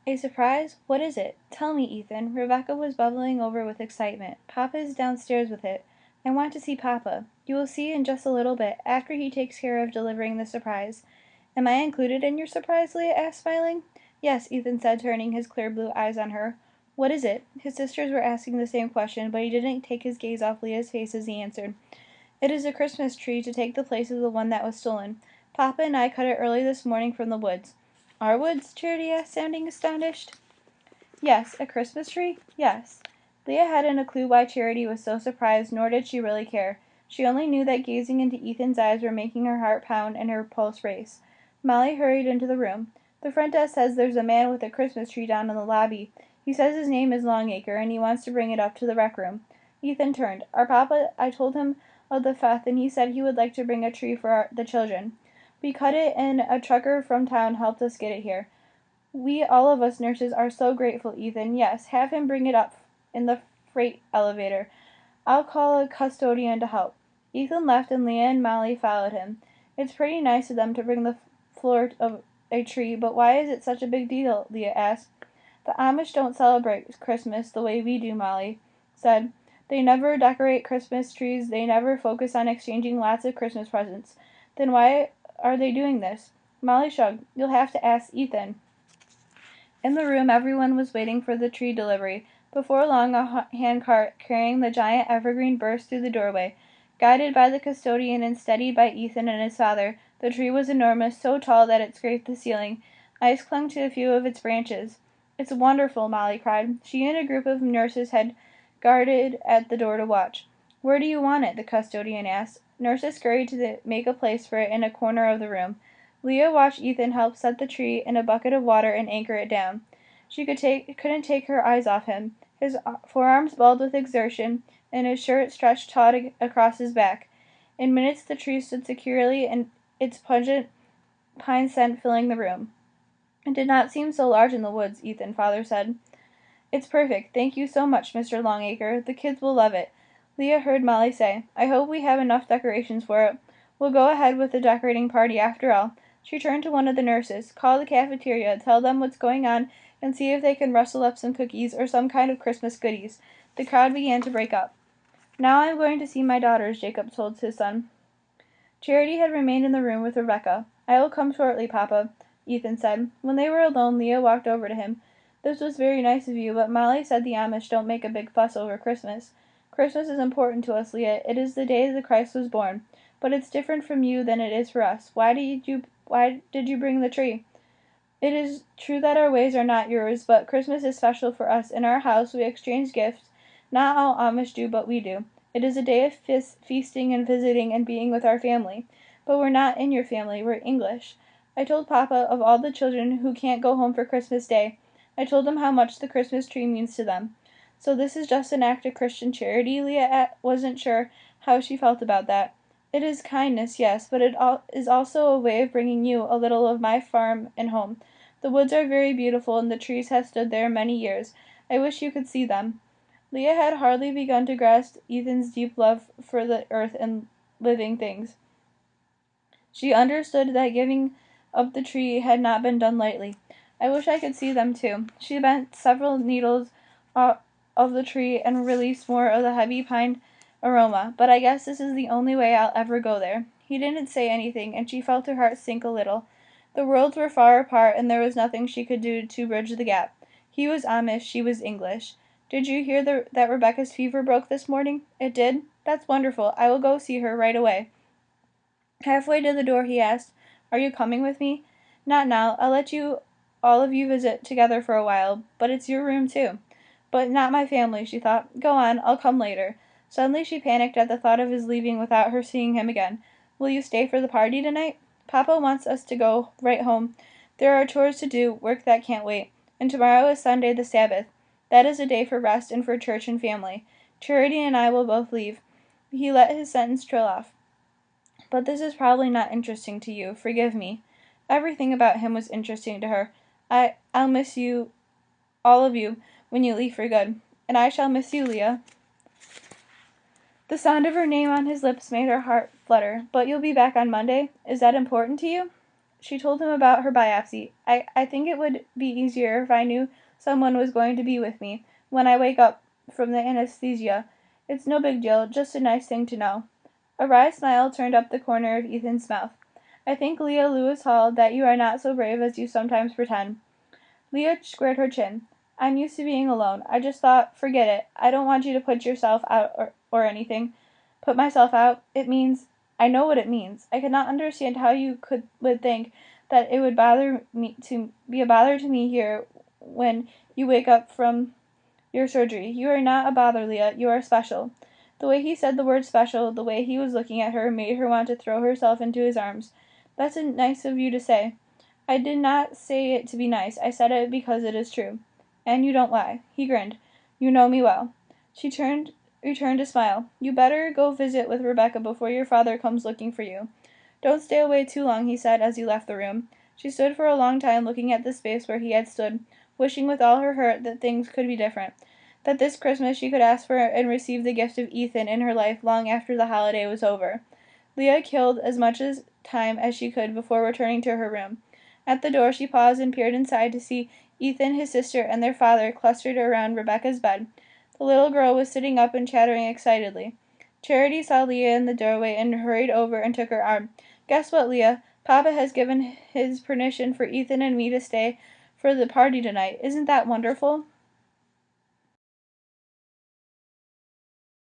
A surprise? What is it? Tell me, Ethan. Rebecca was bubbling over with excitement. Papa is downstairs with it. I want to see Papa. You will see in just a little bit, after he takes care of delivering the surprise. Am I included in your surprise? Leah asked, smiling. Yes, Ethan said, turning his clear blue eyes on her. What is it? His sisters were asking the same question, but he didn't take his gaze off Leah's face as he answered. It is a Christmas tree to take the place of the one that was stolen. Papa and I cut it early this morning from the woods. Our woods? Charity asked, sounding astonished. Yes, a Christmas tree? Yes. Leah hadn't a clue why Charity was so surprised, nor did she really care. She only knew that gazing into Ethan's eyes were making her heart pound and her pulse race. Molly hurried into the room. The front desk says there's a man with a Christmas tree down in the lobby. He says his name is Longacre, and he wants to bring it up to the rec room. Ethan turned. Our papa, I told him of the fete, and he said he would like to bring a tree for the children. We cut it, and a trucker from town helped us get it here. We, all of us nurses, are so grateful, Ethan. Yes, have him bring it up in the freight elevator. I'll call a custodian to help. Ethan left, and Leah and Molly followed him. It's pretty nice of them to bring the floor of a tree, but why is it such a big deal? Leah asked. The Amish don't celebrate Christmas the way we do, Molly said. They never decorate Christmas trees. They never focus on exchanging lots of Christmas presents. Then why are they doing this? Molly shrugged. You'll have to ask Ethan. In the room, everyone was waiting for the tree delivery. Before long, a handcart carrying the giant evergreen burst through the doorway. Guided by the custodian and steadied by Ethan and his father, the tree was enormous, so tall that it scraped the ceiling. Ice clung to a few of its branches. It's wonderful, Molly cried. She and a group of nurses had guarded at the door to watch. Where do you want it? The custodian asked. Nurses scurried to make a place for it in a corner of the room. Leah watched Ethan help set the tree in a bucket of water and anchor it down. She couldn't take her eyes off him. His forearms balled with exertion, and his shirt stretched taut across his back. In minutes the tree stood securely, and its pungent pine scent filling the room. It did not seem so large in the woods, Ethan, father said. It's perfect. Thank you so much, Mr. Longacre. The kids will love it. Leah heard Molly say, I hope we have enough decorations for it. We'll go ahead with the decorating party after all. She turned to one of the nurses. Call the cafeteria, tell them what's going on, and see if they can rustle up some cookies or some kind of Christmas goodies. The crowd began to break up. Now I'm going to see my daughters, Jacob told his son. Charity had remained in the room with Rebecca. I will come shortly, Papa, Ethan said. When they were alone, Leah walked over to him. This was very nice of you, but Molly said the Amish don't make a big fuss over Christmas. Christmas is important to us, Leah. It is the day the Christ was born. But it's different from you than it is for us. Why did you bring the tree? It is true that our ways are not yours, but Christmas is special for us. In our house we exchange gifts. Not all Amish do, but we do. It is a day of feasting and visiting and being with our family. But we're not in your family. We're English. I told Papa of all the children who can't go home for Christmas Day. I told him how much the Christmas tree means to them. So this is just an act of Christian charity? Leah wasn't sure how she felt about that. It is kindness, yes, but it is also a way of bringing you a little of my farm and home. The woods are very beautiful, and the trees have stood there many years. I wish you could see them. Leah had hardly begun to grasp Ethan's deep love for the earth and living things. She understood that giving up the tree had not been done lightly. I wish I could see them too. She bent several needles of the tree and released more of the heavy pine aroma. But I guess this is the only way I'll ever go there. He didn't say anything, and she felt her heart sink a little. The worlds were far apart, and there was nothing she could do to bridge the gap. He was Amish, she was English. Did you hear that Rebecca's fever broke this morning? It did? That's wonderful. I will go see her right away. Halfway to the door he asked, Are you coming with me? Not now. I'll let all of you visit together for a while, but it's your room too. But not my family, she thought. Go on, I'll come later. Suddenly she panicked at the thought of his leaving without her seeing him again. Will you stay for the party tonight? Papa wants us to go right home. There are chores to do, work that can't wait. And tomorrow is Sunday, the Sabbath. That is a day for rest and for church and family. Charity and I will both leave. He let his sentence trail off. But this is probably not interesting to you. Forgive me. Everything about him was interesting to her. I'll miss you, all of you, when you leave for good. And I shall miss you, Leah. The sound of her name on his lips made her heart flutter. But you'll be back on Monday? Is that important to you? She told him about her biopsy. I think it would be easier if I knew someone was going to be with me when I wake up from the anesthesia. It's no big deal, just a nice thing to know. A wry smile turned up the corner of Ethan's mouth. I think, Leah Lewis Hall, that you are not so brave as you sometimes pretend. Leah squared her chin. I'm used to being alone. I just thought, forget it. I don't want you to put yourself out or anything. Put myself out? It means, I know what it means. I cannot understand how you would think that it would be a bother to me here when you wake up from your surgery. You are not a bother, Leah. You are special. The way he said the word special, the way he was looking at her, made her want to throw herself into his arms. That's nice of you to say. I did not say it to be nice. I said it because it is true. And you don't lie. He grinned. You know me well. She returned a smile. You better go visit with Rebecca before your father comes looking for you. Don't stay away too long, he said as he left the room. She stood for a long time looking at the space where he had stood, wishing with all her heart that things could be different. That this Christmas she could ask for and receive the gift of Ethan in her life long after the holiday was over. Leah killed as much time as she could before returning to her room. At the door she paused and peered inside to see Ethan, his sister, and their father clustered around Rebecca's bed. The little girl was sitting up and chattering excitedly. Charity saw Leah in the doorway and hurried over and took her arm. Guess what, Leah? Papa has given his permission for Ethan and me to stay for the party tonight. Isn't that wonderful?